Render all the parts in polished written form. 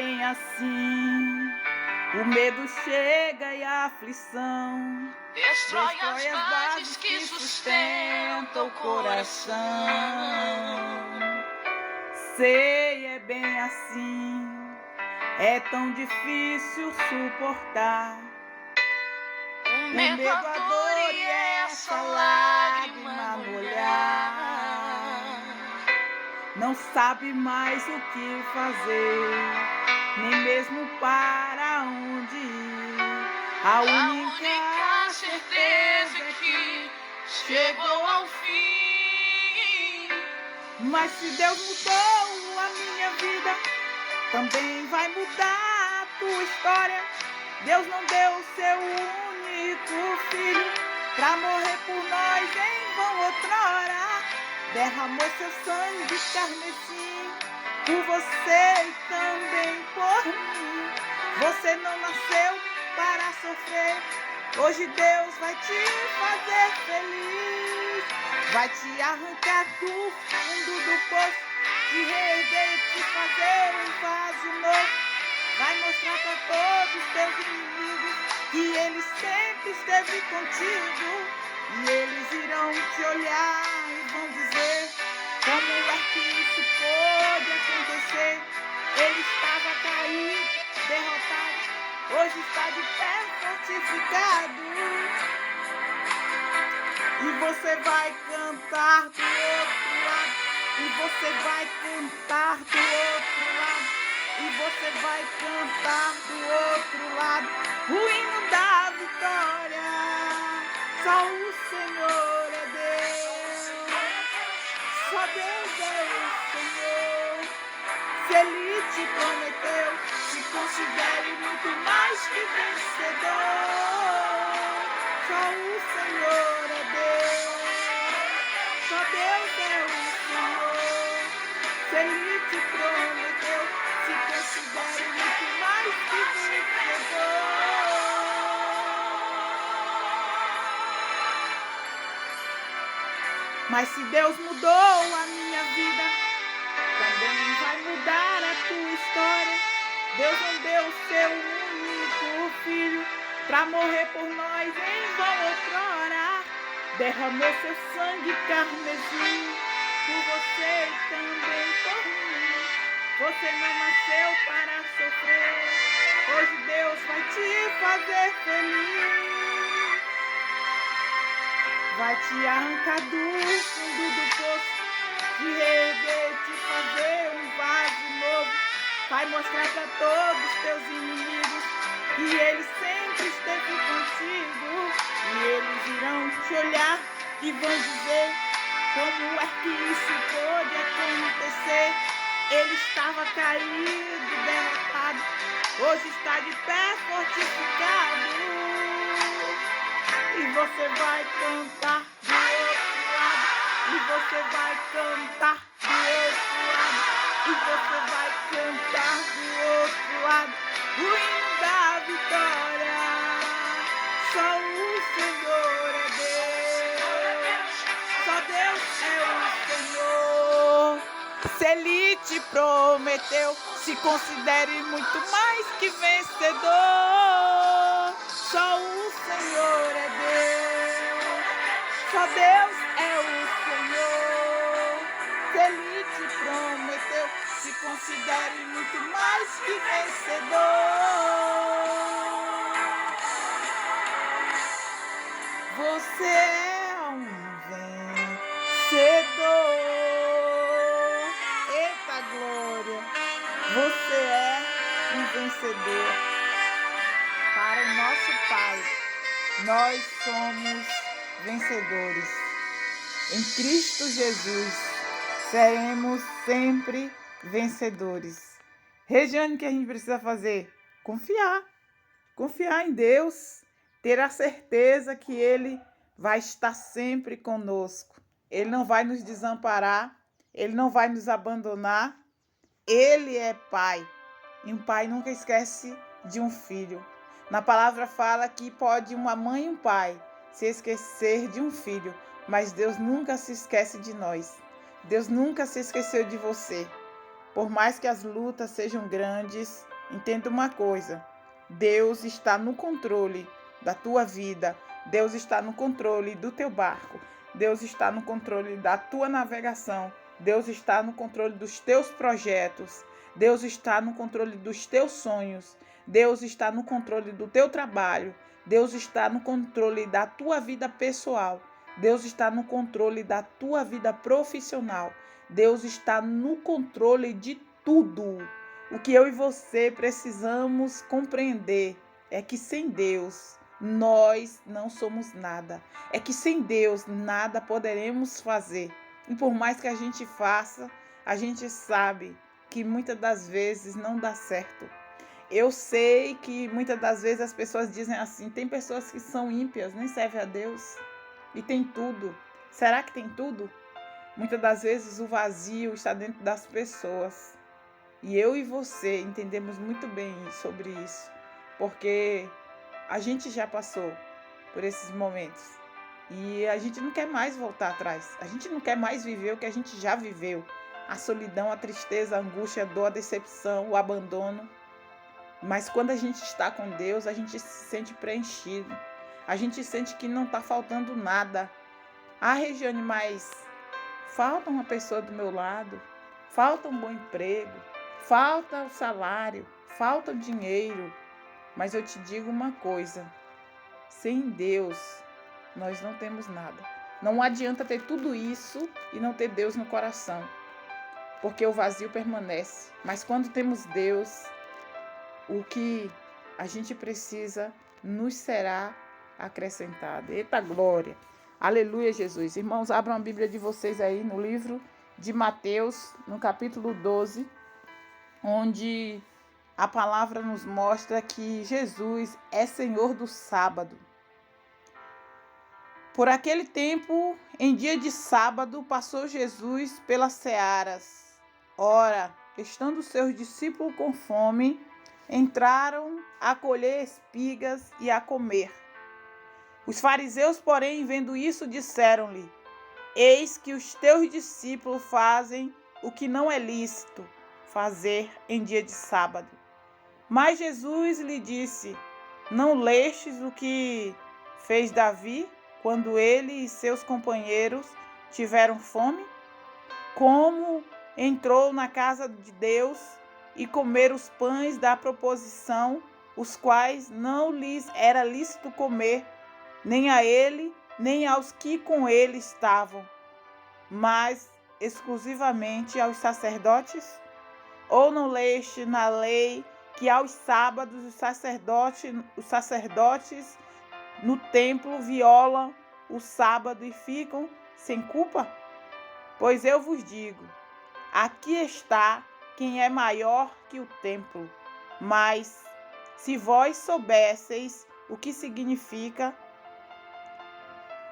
bem assim. O medo chega e a aflição destrói as bases que sustentam o coração. Sei, é bem assim. É tão difícil suportar O medo, a dor e essa lágrima no olhar. Não sabe mais o que fazer, nem mesmo para onde ir. A única certeza é que chegou ao fim. Mas se Deus mudou a minha vida, também vai mudar a tua história. Deus não deu seu único filho pra morrer por nós em vão outrora. Derramou seu sangue carmesim por você e também por mim. Você não nasceu para sofrer. Hoje Deus vai te fazer feliz. Vai te arrancar do fundo do poço, te reerguer e te fazer um vaso novo. Vai mostrar para todos os teus inimigos que Ele sempre esteve contigo. E eles irão te olhar e vão dizer: como é que isso pôde acontecer? Ele estava caído, derrotado, hoje está de pé fortificado. E você vai cantar do outro lado, e você vai cantar do outro lado, e você vai cantar do outro lado o hino da vitória. Só o Senhor é Deus, só Deus é o Senhor. Se Ele te prometeu, se considere muito mais que vencedor. Só o Senhor é Deus, só Deus é o Senhor. Se Ele te prometeu, se considere muito mais que vencedor. Mas se Deus mudou a minha vida, também vai mudar a tua história. Deus não deu seu único filho pra morrer por nós em vão outrora. Derramou seu sangue carmesim por você e também por mim. Você não nasceu para sofrer. Hoje Deus vai te fazer feliz. Vai te arrancar do fundo do poço, te reerguer e te fazer um vaso novo. Vai mostrar para todos os teus inimigos que Ele sempre esteve contigo. E eles irão te olhar e vão dizer: como é que isso pôde acontecer? Ele estava caído, derrotado, hoje está de pé fortificado. E você vai cantar do outro lado, e você vai cantar do outro lado, e você vai cantar do outro lado o hino da vitória. Só o Senhor é Deus, só Deus é o Senhor. Se Ele te prometeu, se considere muito mais que vencedor. Só o Senhor é Deus, só Deus é o Senhor. Se Ele te prometeu, se considere muito mais que vencedor. Você é um vencedor. Eita glória! Você é um vencedor. Para o nosso Pai, nós somos vencedores. Em Cristo Jesus, seremos sempre vencedores. Regiane, o que a gente precisa fazer? Confiar. Confiar em Deus. Ter a certeza que Ele vai estar sempre conosco. Ele não vai nos desamparar. Ele não vai nos abandonar. Ele é Pai. E um pai nunca esquece de um filho. Na palavra fala que pode uma mãe e um pai se esquecer de um filho, mas Deus nunca se esquece de nós. Deus nunca se esqueceu de você. Por mais que as lutas sejam grandes, Entenda uma coisa: Deus está no controle da tua vida. Deus está no controle do teu barco. Deus está no controle da tua navegação. Deus está no controle dos teus projetos. Deus está no controle dos teus sonhos. Deus está no controle do teu trabalho. Deus está no controle da tua vida pessoal. Deus está no controle da tua vida profissional. Deus está no controle de tudo. O que eu e você precisamos compreender é que sem Deus nós não somos nada. É que sem Deus nada poderemos fazer. E por mais que a gente faça, a gente sabe que muitas das vezes não dá certo. Eu sei que muitas das vezes as pessoas dizem assim, tem pessoas que são ímpias, nem servem a Deus e tem tudo. Será que tem tudo? Muitas das vezes o vazio está dentro das pessoas. E eu e você entendemos muito bem sobre isso, porque a gente já passou por esses momentos e a gente não quer mais voltar atrás. A gente não quer mais viver o que a gente já viveu. A solidão, a tristeza, a angústia, a dor, a decepção, o abandono. Mas quando a gente está com Deus, a gente se sente preenchido. A gente sente que não está faltando nada. Ah, Regiane, mas falta uma pessoa do meu lado, falta um bom emprego, falta o salário, falta o dinheiro. Mas eu te digo uma coisa, sem Deus nós não temos nada. Não adianta ter tudo isso e não ter Deus no coração, porque o vazio permanece. Mas quando temos Deus, o que a gente precisa nos será acrescentado. Eita glória! Aleluia, Jesus. Irmãos, abram a Bíblia de vocês aí no livro de Mateus, no capítulo 12, onde a palavra nos mostra que Jesus é Senhor do sábado. Por aquele tempo, em dia de sábado, passou Jesus pelas searas. Ora, estando seus discípulos com fome, entraram a colher espigas e a comer. Os fariseus, porém, vendo isso, disseram-lhe: Eis que os teus discípulos fazem o que não é lícito fazer em dia de sábado. Mas Jesus lhe disse: Não lestes o que fez Davi quando ele e seus companheiros tiveram fome? Como entrou na casa de Deus e comer os pães da proposição, os quais não lhes era lícito comer, nem a ele, nem aos que com ele estavam, mas exclusivamente aos sacerdotes? Ou não leste na lei que aos sábados os sacerdotes no templo violam o sábado e ficam sem culpa? Pois eu vos digo, aqui está quem é maior que o templo. Mas se vós soubesseis o que significa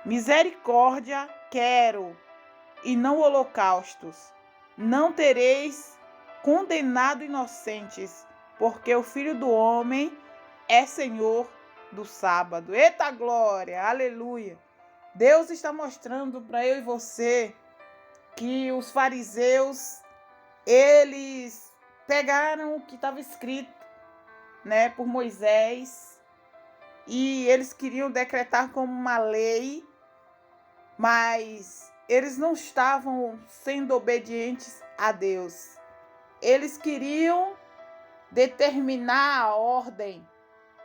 misericórdia quero e não holocaustos, não tereis condenado inocentes, porque o Filho do Homem é Senhor do sábado. Eita glória, aleluia. Deus está mostrando para eu e você que os fariseus, eles pegaram o que estava escrito, por Moisés, e eles queriam decretar como uma lei, mas eles não estavam sendo obedientes a Deus. Eles queriam determinar a ordem,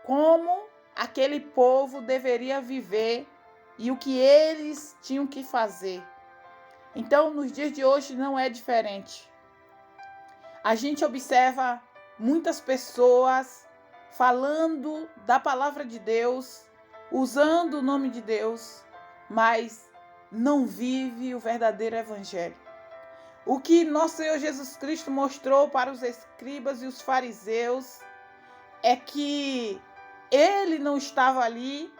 como aquele povo deveria viver e o que eles tinham que fazer. Então, nos dias de hoje não é diferente. A gente observa muitas pessoas falando da palavra de Deus, usando o nome de Deus, mas não vive o verdadeiro evangelho. O que nosso Senhor Jesus Cristo mostrou para os escribas e os fariseus é que ele não estava ali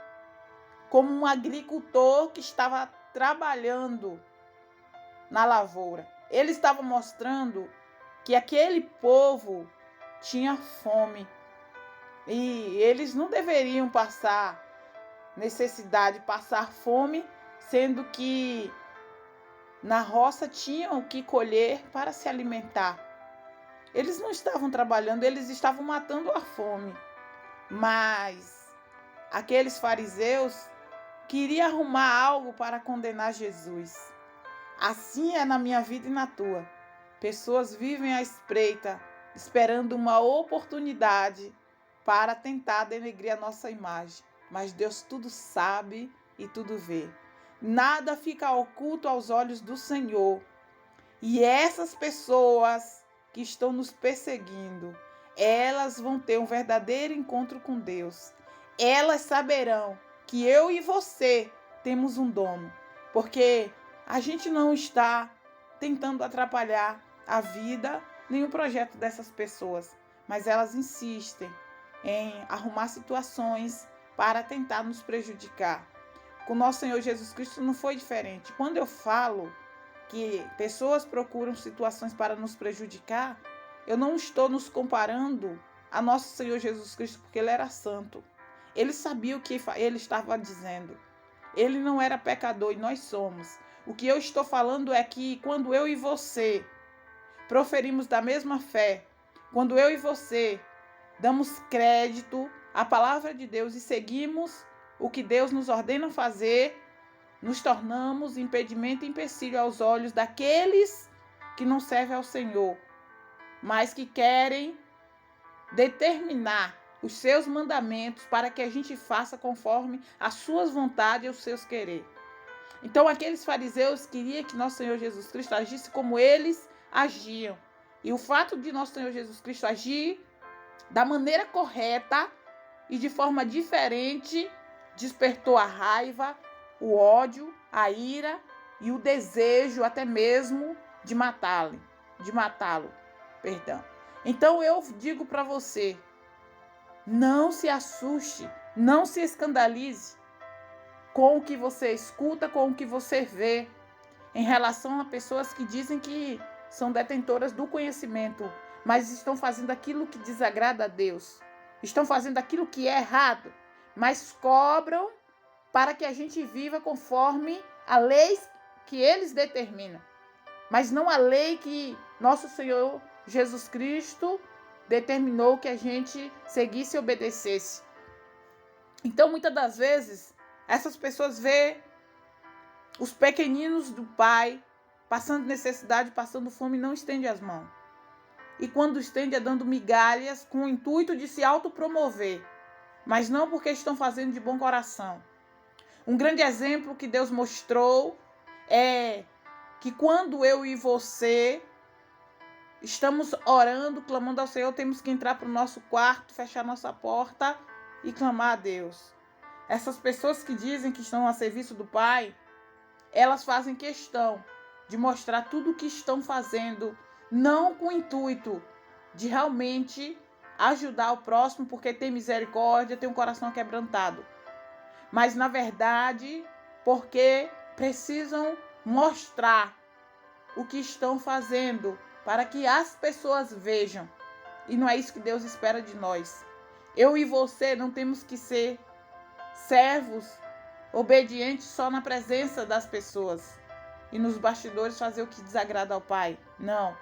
como um agricultor que estava trabalhando na lavoura. Ele estava mostrando que aquele povo tinha fome e eles não deveriam passar necessidade, passar fome, sendo que na roça tinham o que colher para se alimentar. Eles não estavam trabalhando, eles estavam matando a fome. Mas aqueles fariseus queriam arrumar algo para condenar Jesus. Assim é na minha vida e na tua. Pessoas vivem à espreita, esperando uma oportunidade para tentar denegrir a nossa imagem. Mas Deus tudo sabe e tudo vê. Nada fica oculto aos olhos do Senhor. E essas pessoas que estão nos perseguindo, elas vão ter um verdadeiro encontro com Deus. Elas saberão que eu e você temos um dono, porque a gente não está tentando atrapalhar a vida nem o projeto dessas pessoas, mas elas insistem em arrumar situações para tentar nos prejudicar. Com nosso Senhor Jesus Cristo não foi diferente. Quando eu falo que pessoas procuram situações para nos prejudicar, eu não estou nos comparando a nosso Senhor Jesus Cristo, porque ele era santo. Ele sabia o que ele estava dizendo. Ele não era pecador e nós somos. O que eu estou falando é que quando eu e você proferimos da mesma fé, quando eu e você damos crédito à palavra de Deus e seguimos o que Deus nos ordena fazer, nos tornamos impedimento e empecilho aos olhos daqueles que não servem ao Senhor, mas que querem determinar os seus mandamentos para que a gente faça conforme as suas vontades e os seus querer. Então, aqueles fariseus queriam que nosso Senhor Jesus Cristo agisse como eles agiam. E o fato de nosso Senhor Jesus Cristo agir da maneira correta e de forma diferente despertou a raiva, o ódio, a ira e o desejo até mesmo de matá-lo. Então eu digo para você, não se assuste, não se escandalize com o que você escuta, com o que você vê em relação a pessoas que dizem que são detentoras do conhecimento, mas estão fazendo aquilo que desagrada a Deus, estão fazendo aquilo que é errado, mas cobram para que a gente viva conforme a lei que eles determinam, mas não a lei que nosso Senhor Jesus Cristo determinou que a gente seguisse e obedecesse. Então, muitas das vezes, essas pessoas vê os pequeninos do Pai passando necessidade, passando fome, não estende as mãos. E quando estende é dando migalhas com o intuito de se autopromover, mas não porque estão fazendo de bom coração. Um grande exemplo que Deus mostrou é que quando eu e você estamos orando, clamando ao Senhor, temos que entrar para o nosso quarto, fechar nossa porta e clamar a Deus. Essas pessoas que dizem que estão a serviço do Pai, elas fazem questão de mostrar tudo o que estão fazendo, não com o intuito de realmente ajudar o próximo, porque tem misericórdia, tem um coração quebrantado, mas na verdade porque precisam mostrar o que estão fazendo para que as pessoas vejam. E não é isso que Deus espera de nós. Eu e você não temos que ser servos obedientes só na presença das pessoas e nos bastidores fazer o que desagrada ao Pai. Não.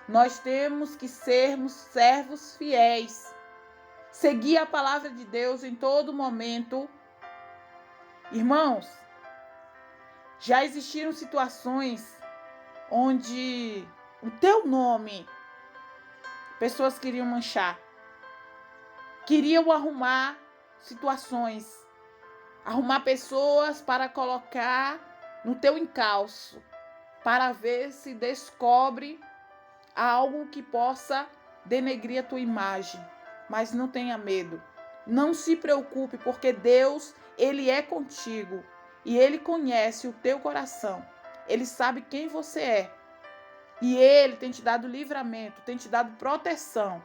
Nós temos que sermos servos fiéis. Seguir a palavra de Deus em todo momento. Irmãos, já existiram situações onde o teu nome pessoas queriam manchar, queriam arrumar situações, arrumar pessoas para colocar no teu encalço, para ver se descobre algo que possa denegrir a tua imagem. Mas não tenha medo, não se preocupe, porque Deus, Ele é contigo e Ele conhece o teu coração, Ele sabe quem você é e Ele tem te dado livramento, tem te dado proteção.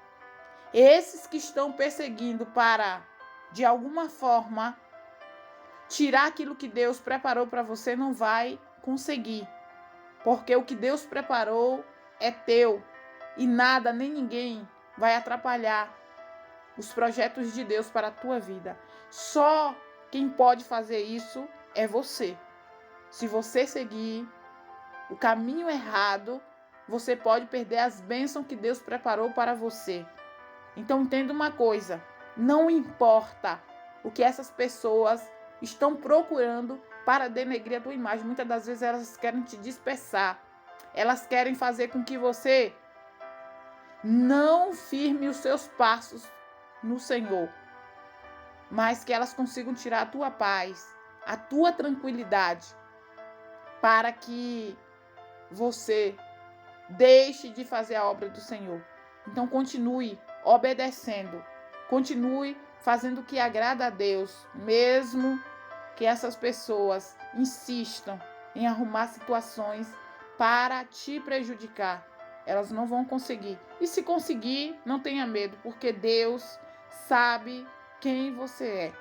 Esses que estão perseguindo para, de alguma forma, tirar aquilo que Deus preparou para você, não vai conseguir, porque o que Deus preparou é teu e nada nem ninguém vai atrapalhar os projetos de Deus para a tua vida. Só quem pode fazer isso é você. Se você seguir o caminho errado, você pode perder as bênçãos que Deus preparou para você. Então entenda uma coisa, não importa o que essas pessoas estão procurando para denegrir a tua imagem. Muitas das vezes elas querem te dispersar. Elas querem fazer com que você não firme os seus passos no Senhor, mas que elas consigam tirar a tua paz, a tua tranquilidade, para que você deixe de fazer a obra do Senhor. Então continue obedecendo, continue fazendo o que agrada a Deus, mesmo que essas pessoas insistam em arrumar situações para te prejudicar. Elas não vão conseguir. E se conseguir, não tenha medo, porque Deus sabe quem você é.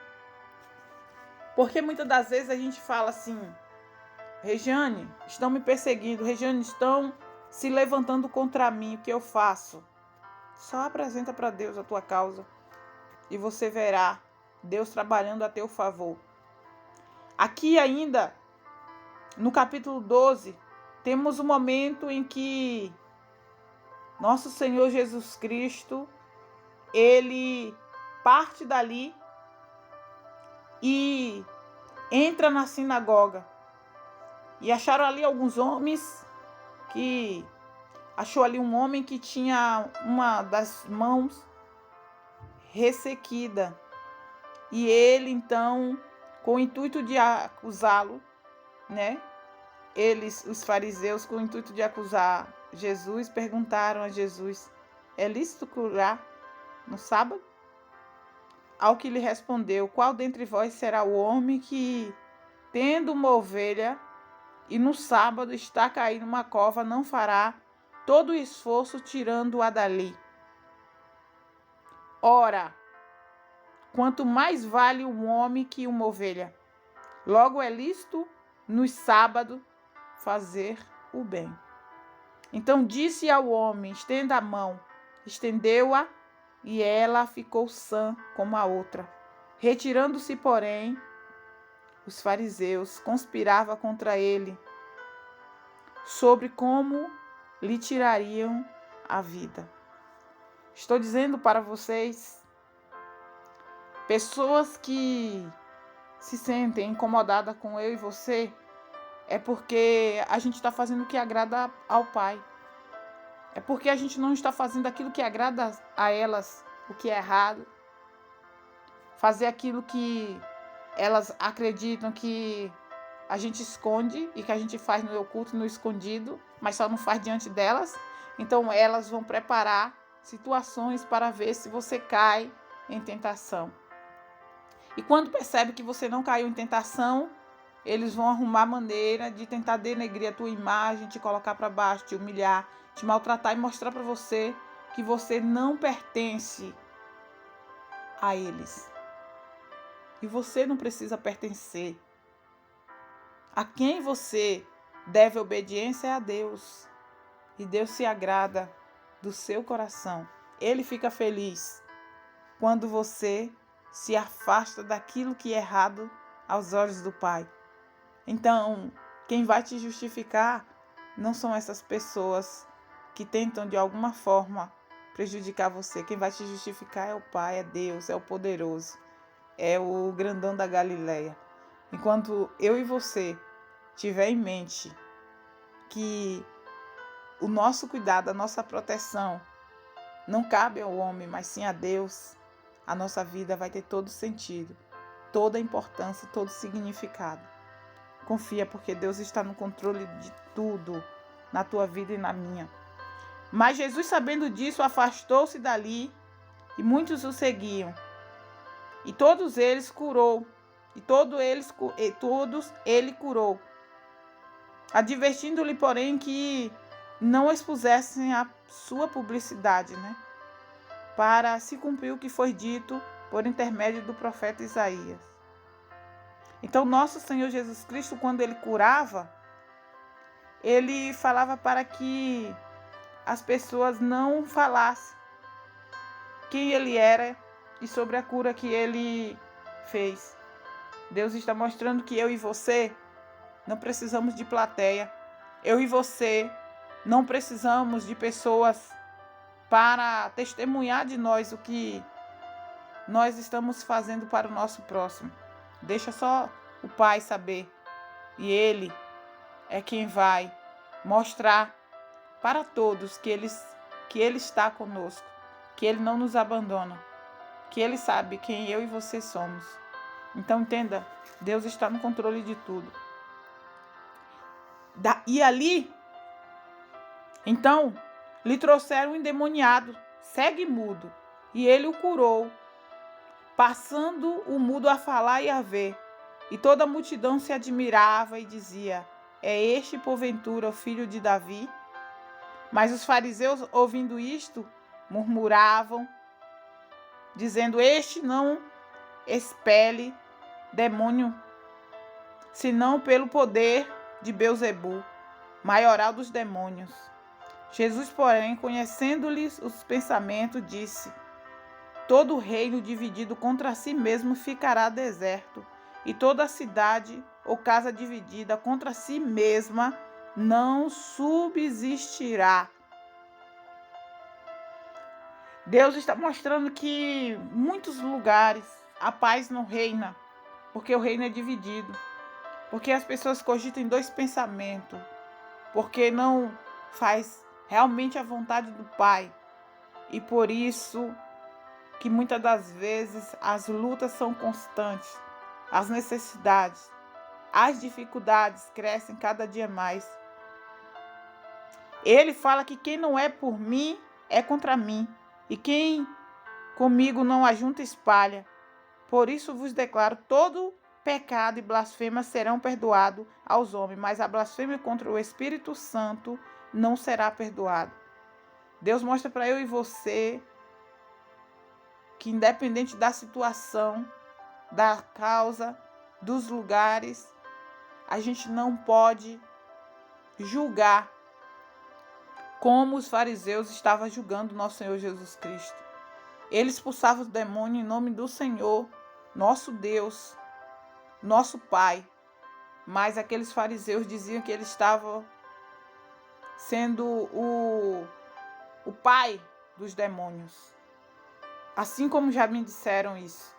Porque muitas das vezes a gente fala assim: Regiane, estão me perseguindo, Regiane, estão se levantando contra mim, o que eu faço? Só apresenta para Deus a tua causa e você verá Deus trabalhando a teu favor. Aqui ainda, no capítulo 12, temos um momento em que nosso Senhor Jesus Cristo, ele parte dali e entra na sinagoga. E acharam ali alguns homens achou ali um homem que tinha uma das mãos ressequida. E ele, então, com o intuito de acusá-lo, né? Eles, os fariseus, com o intuito de acusar Jesus, perguntaram a Jesus: é lícito curar no sábado? Ao que lhe respondeu: qual dentre vós será o homem que, tendo uma ovelha, e no sábado está caído numa cova, não fará todo o esforço tirando-a dali? Ora, quanto mais vale um homem que uma ovelha. Logo é lícito no sábado fazer o bem. Então disse ao homem: estenda a mão. Estendeu-a e ela ficou sã como a outra. Retirando-se, porém, os fariseus conspiravam contra ele sobre como lhe tirariam a vida. Estou dizendo para vocês, pessoas que se sentem incomodadas com eu e você, é porque a gente está fazendo o que agrada ao Pai. É porque a gente não está fazendo aquilo que agrada a elas, o que é errado. Fazer aquilo que elas acreditam que a gente esconde e que a gente faz no oculto, no escondido, mas só não faz diante delas. Então elas vão preparar situações para ver se você cai em tentação. E quando percebe que você não caiu em tentação, eles vão arrumar maneira de tentar denegrir a tua imagem, te colocar para baixo, te humilhar, te maltratar e mostrar para você que você não pertence a eles. E você não precisa pertencer. A quem você deve obediência é a Deus. E Deus se agrada do seu coração. Ele fica feliz quando você se afasta daquilo que é errado aos olhos do Pai. Então, quem vai te justificar não são essas pessoas que tentam de alguma forma prejudicar você. Quem vai te justificar é o Pai, é Deus, é o poderoso, é o grandão da Galileia. Enquanto eu e você tiver em mente que o nosso cuidado, a nossa proteção não cabe ao homem, mas sim a Deus, a nossa vida vai ter todo sentido, toda a importância, todo significado. Confia, porque Deus está no controle de tudo, na tua vida e na minha. Mas Jesus, sabendo disso, afastou-se dali e muitos o seguiam. E todos eles curou, todos ele curou, advertindo-lhe, porém, que não expusessem a sua publicidade, para se cumprir o que foi dito por intermédio do profeta Isaías. Então, nosso Senhor Jesus Cristo, quando ele curava, ele falava para que as pessoas não falassem quem ele era e sobre a cura que ele fez. Deus está mostrando que eu e você não precisamos de plateia. Eu e você Não precisamos de pessoas para testemunhar de nós o que nós estamos fazendo para o nosso próximo. Deixa só o Pai saber. E Ele é quem vai mostrar para todos que Ele está conosco, que Ele não nos abandona, que Ele sabe quem eu e você somos. Então entenda, Deus está no controle de tudo. E ali, então, lhe trouxeram um endemoniado, cego e mudo, e ele o curou, passando o mudo a falar e a ver. E toda a multidão se admirava e dizia: é este, porventura, o filho de Davi? Mas os fariseus, ouvindo isto, murmuravam, dizendo: este não expele demônio, senão pelo poder de Beelzebu, maioral dos demônios. Jesus, porém, conhecendo-lhes os pensamentos, disse: todo reino dividido contra si mesmo ficará deserto, e toda cidade ou casa dividida contra si mesma não subsistirá. Deus está mostrando que em muitos lugares a paz não reina, porque o reino é dividido, porque as pessoas cogitam em dois pensamentos, porque não faz realmente a vontade do Pai. E por isso que muitas das vezes as lutas são constantes, as necessidades, as dificuldades crescem cada dia mais. Ele fala que quem não é por mim é contra mim, e quem comigo não ajunta espalha. Por isso vos declaro: todo pecado e blasfêmia serão perdoados aos homens, mas a blasfêmia contra o Espírito Santo não será perdoada. Deus mostra para eu e você que, independente da situação, da causa, dos lugares, a gente não pode julgar como os fariseus estavam julgando nosso Senhor Jesus Cristo. Ele expulsava os demônios em nome do Senhor, nosso Deus, nosso Pai. Mas aqueles fariseus diziam que ele estava sendo o pai dos demônios. Assim como já me disseram isso,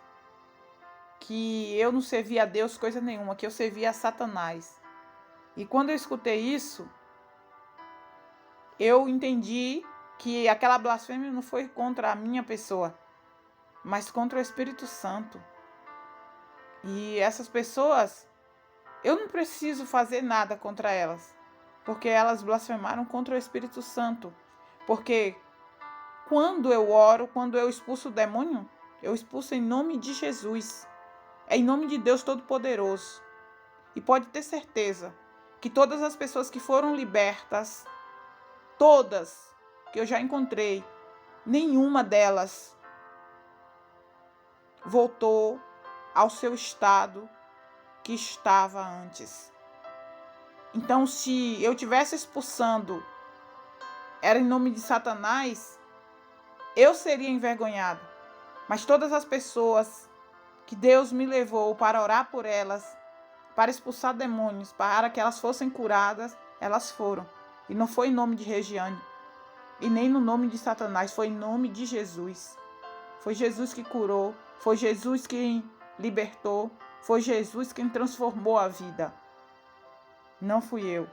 que eu não servia a Deus coisa nenhuma, que eu servia a Satanás. E quando eu escutei isso, eu entendi que aquela blasfêmia não foi contra a minha pessoa, mas contra o Espírito Santo. E essas pessoas, eu não preciso fazer nada contra elas, porque elas blasfemaram contra o Espírito Santo. Porque quando eu oro, quando eu expulso o demônio, eu expulso em nome de Jesus. É em nome de Deus Todo-Poderoso. E pode ter certeza que todas as pessoas que foram libertas, todas que eu já encontrei, nenhuma delas voltou ao seu estado que estava antes. Então, se eu estivesse expulsando, era em nome de Satanás, eu seria envergonhado. Mas todas as pessoas que Deus me levou para orar por elas, para expulsar demônios, para que elas fossem curadas, elas foram. E não foi em nome de Regiane, e nem no nome de Satanás, foi em nome de Jesus. Foi Jesus que curou, foi Jesus quem libertou, foi Jesus quem transformou a vida. Não fui eu.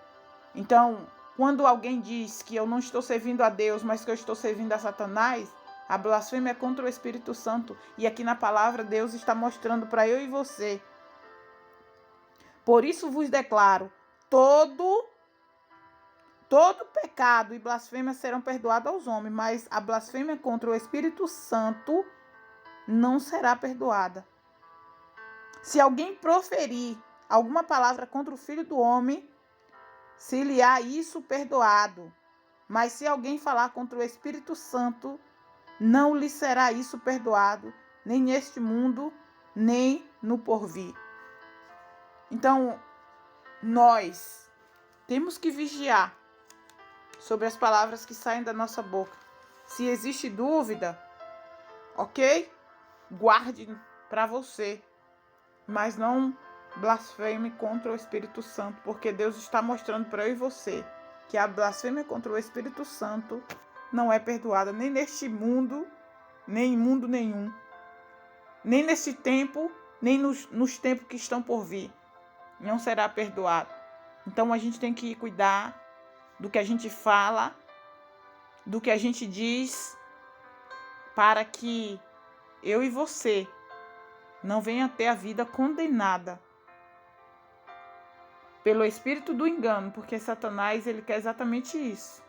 Então, quando alguém diz que eu não estou servindo a Deus, mas que eu estou servindo a Satanás, a blasfêmia é contra o Espírito Santo. E aqui na palavra Deus está mostrando para eu e você. Por isso vos declaro: todo pecado e blasfêmia serão perdoados aos homens, mas a blasfêmia contra o Espírito Santo não será perdoada. Se alguém proferir alguma palavra contra o Filho do Homem, se lhe há isso perdoado. Mas se alguém falar contra o Espírito Santo, não lhe será isso perdoado, nem neste mundo, nem no porvir. Então, nós temos que vigiar sobre as palavras que saem da nossa boca. Se existe dúvida, ok? Guarde para você, mas não blasfeme contra o Espírito Santo, porque Deus está mostrando para eu e você que a blasfêmia contra o Espírito Santo não é perdoada nem neste mundo, nem em mundo nenhum, nem neste tempo, nem nos tempos que estão por vir. Não será perdoado. Então a gente tem que cuidar do que a gente fala, do que a gente diz, para que eu e você não venha ter a vida condenada pelo espírito do engano, porque Satanás ele quer exatamente isso,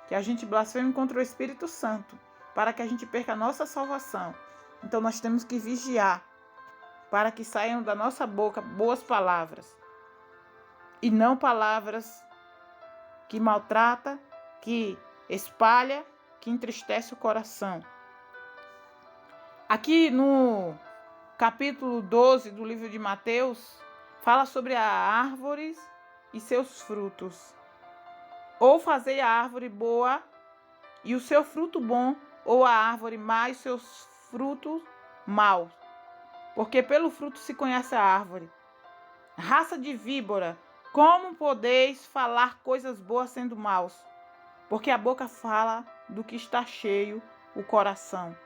que a gente blasfeme contra o Espírito Santo, para que a gente perca a nossa salvação. Então nós temos que vigiar, para que saiam da nossa boca boas palavras, e não palavras que maltrata, que espalha, que entristece o coração. Aqui no capítulo 12 do livro de Mateus, fala sobre a árvore e seus frutos. Ou fazei a árvore boa e o seu fruto bom, ou a árvore má e seus frutos maus. Porque pelo fruto se conhece a árvore. Raça de víbora, como podeis falar coisas boas sendo maus? Porque a boca fala do que está cheio o coração.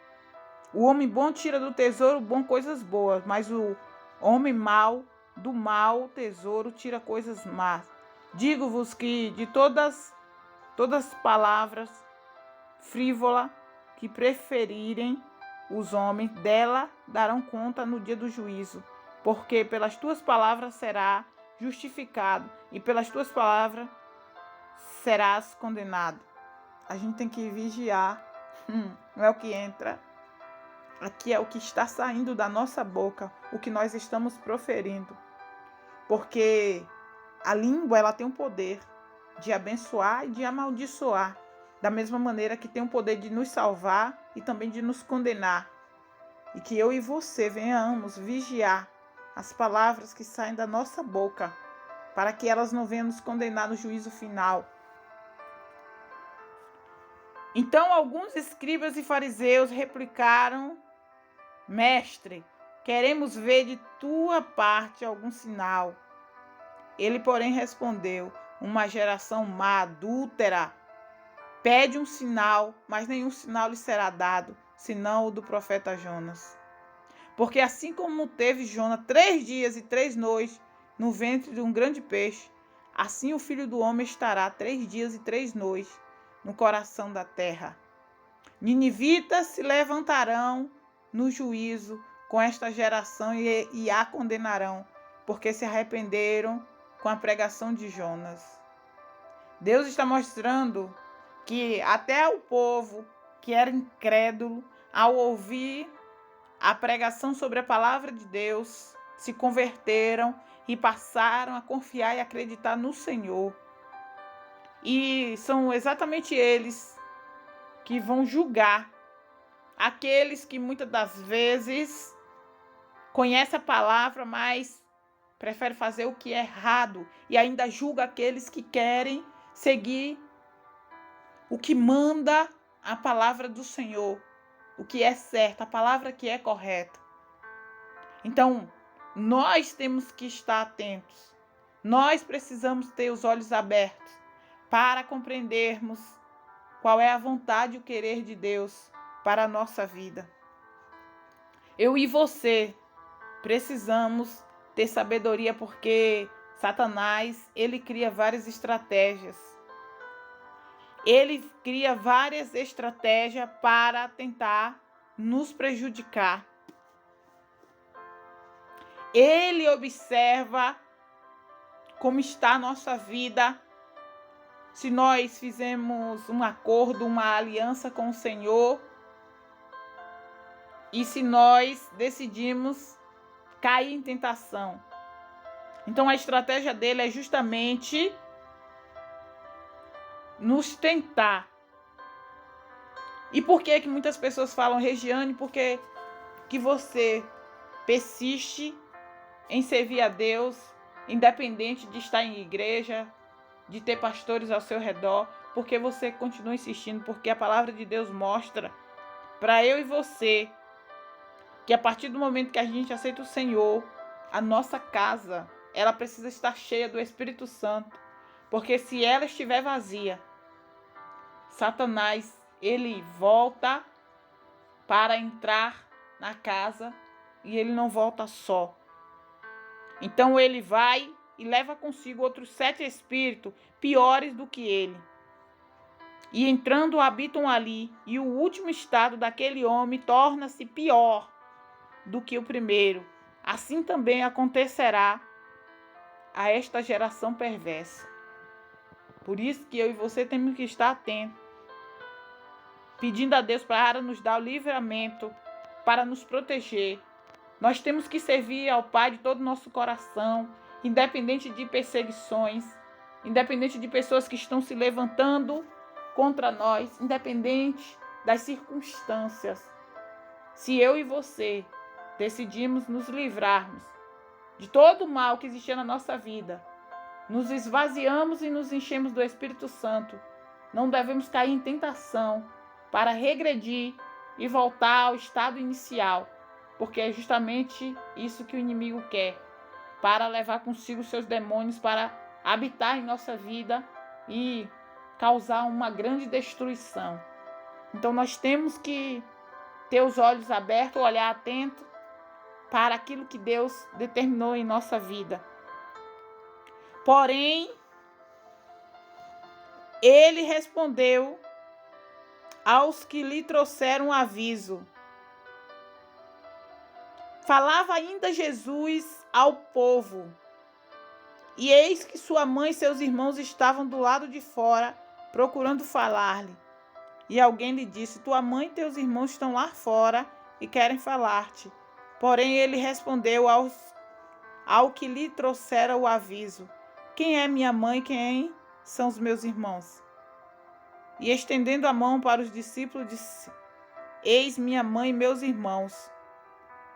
O homem bom tira do tesouro bom coisas boas, mas o homem mau do mau tesouro tira coisas más. Digo-vos que de todas palavras frívolas que preferirem os homens, dela darão conta no dia do juízo. Porque pelas tuas palavras será justificado, e pelas tuas palavras serás condenado. A gente tem que vigiar. Não é o que entra. Aqui é o que está saindo da nossa boca, o que nós estamos proferindo. Porque a língua ela tem o poder de abençoar e de amaldiçoar, da mesma maneira que tem o poder de nos salvar e também de nos condenar. E que eu e você venhamos vigiar as palavras que saem da nossa boca, para que elas não venham nos condenar no juízo final. Então alguns escribas e fariseus replicaram: Mestre, queremos ver de tua parte algum sinal. Ele, porém, respondeu: uma geração má, adúltera, pede um sinal, mas nenhum sinal lhe será dado, senão o do profeta Jonas. Porque assim como teve Jonas 3 dias e 3 noites no ventre de um grande peixe, assim o Filho do Homem estará 3 dias e 3 noites no coração da terra. Ninivitas se levantarão no juízo com esta geração e a condenarão, porque se arrependeram com a pregação de Jonas. Deus está mostrando que até o povo que era incrédulo, ao ouvir a pregação sobre a palavra de Deus, se converteram e passaram a confiar e acreditar no Senhor. E são exatamente eles que vão julgar aqueles que muitas das vezes conhecem a palavra, mas preferem fazer o que é errado e ainda julga aqueles que querem seguir o que manda a palavra do Senhor, o que é certo, a palavra que é correta. Então, nós temos que estar atentos. Nós precisamos ter os olhos abertos para compreendermos qual é a vontade e o querer de Deus para a nossa vida. Eu e você precisamos ter sabedoria, porque Satanás, ele cria várias estratégias. Ele cria várias estratégias para tentar nos prejudicar. Ele observa como está a nossa vida, se nós fizemos um acordo, uma aliança com o Senhor, e se nós decidimos cair em tentação. Então a estratégia dele é justamente nos tentar. E por que muitas pessoas falam, Regiane, porque que você persiste em servir a Deus, independente de estar em igreja, de ter pastores ao seu redor, porque você continua insistindo? Porque a palavra de Deus mostra para eu e você que a partir do momento que a gente aceita o Senhor, a nossa casa, ela precisa estar cheia do Espírito Santo, Porque se ela estiver vazia, Satanás, ele volta para entrar na casa e ele não volta só. Então ele vai e leva consigo outros 7 espíritos piores do que ele. E entrando habitam ali, e o último estado daquele homem torna-se pior do que o primeiro. Assim também acontecerá a esta geração perversa. Por isso que eu e você temos que estar atentos, pedindo a Deus para nos dar o livramento, para nos proteger. Nós temos que servir ao Pai de todo o nosso coração, independente de perseguições, independente de pessoas que estão se levantando contra nós, independente das circunstâncias. Se eu e você decidimos nos livrarmos de todo o mal que existia na nossa vida, nos esvaziamos e nos enchemos do Espírito Santo, não devemos cair em tentação para regredir e voltar ao estado inicial, porque é justamente isso que o inimigo quer, para levar consigo seus demônios para habitar em nossa vida e causar uma grande destruição. Então nós temos que ter os olhos abertos, olhar atento para aquilo que Deus determinou em nossa vida. Porém, ele respondeu aos que lhe trouxeram aviso. Falava ainda Jesus ao povo, e eis que sua mãe e seus irmãos estavam do lado de fora, procurando falar-lhe. E alguém lhe disse: tua mãe e teus irmãos estão lá fora e querem falar-te. Porém ele respondeu ao que lhe trouxera o aviso: quem é minha mãe e quem são os meus irmãos? E estendendo a mão para os discípulos, disse: eis minha mãe e meus irmãos.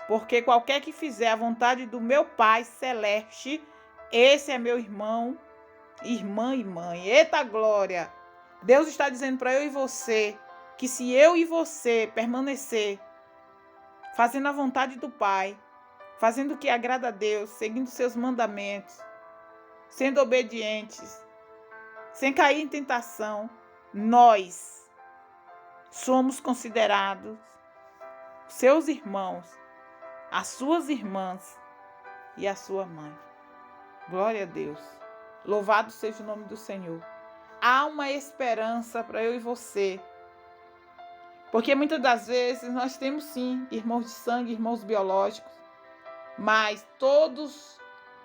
Porque qualquer que fizer a vontade do meu Pai celeste, esse é meu irmão, irmã e mãe. Eita glória! Deus está dizendo para eu e você que se eu e você permanecer fazendo a vontade do Pai, fazendo o que agrada a Deus, seguindo seus mandamentos, sendo obedientes, sem cair em tentação, nós somos considerados seus irmãos, as suas irmãs e a sua mãe. Glória a Deus. Louvado seja o nome do Senhor. Há uma esperança para eu e você. Porque muitas das vezes nós temos sim irmãos de sangue, irmãos biológicos, mas todos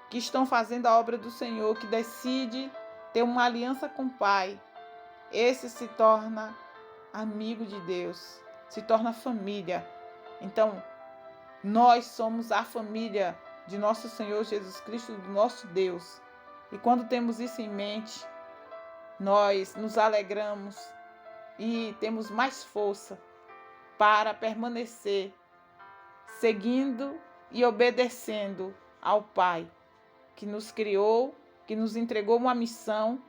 que estão fazendo a obra do Senhor, que decide ter uma aliança com o Pai, esse se torna amigo de Deus, se torna família. Então, nós somos a família de nosso Senhor Jesus Cristo, do nosso Deus. E quando temos isso em mente, nós nos alegramos e temos mais força para permanecer seguindo e obedecendo ao Pai, que nos criou, que nos entregou uma missão,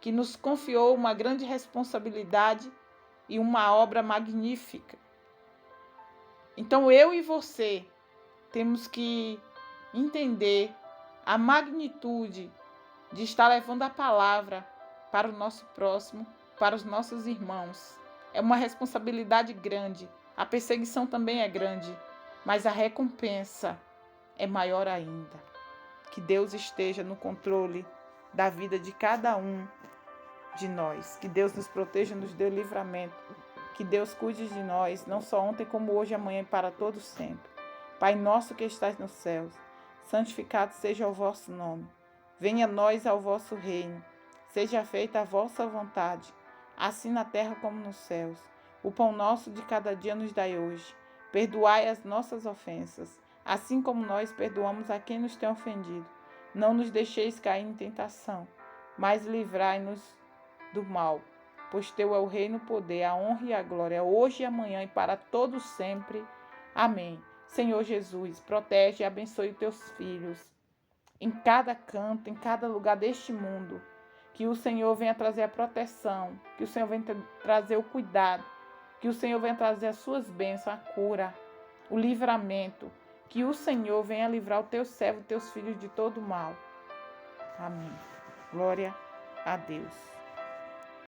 que nos confiou uma grande responsabilidade e uma obra magnífica. Então eu e você temos que entender a magnitude de estar levando a palavra para o nosso próximo, para os nossos irmãos. É uma responsabilidade grande. A perseguição também é grande, mas a recompensa é maior ainda. Que Deus esteja no controle da vida de cada um de nós. Que Deus nos proteja, nos dê livramento. Que Deus cuide de nós, não só ontem, como hoje, amanhã e para todo sempre. Pai nosso que estás nos céus, santificado seja o vosso nome. Venha a nós ao vosso reino. Seja feita a vossa vontade, assim na terra como nos céus. O pão nosso de cada dia nos dai hoje. Perdoai as nossas ofensas, assim como nós perdoamos a quem nos tem ofendido. Não nos deixeis cair em tentação, mas livrai-nos do mal. Pois teu é o reino, o poder, a honra e a glória, hoje e amanhã e para todos sempre. Amém. Senhor Jesus, protege e abençoe os teus filhos em cada canto, em cada lugar deste mundo. Que o Senhor venha trazer a proteção, que o Senhor venha trazer o cuidado, que o Senhor venha trazer as suas bênçãos, a cura, o livramento. Que o Senhor venha livrar o teu servo, os teus filhos de todo mal. Amém. Glória Adeus.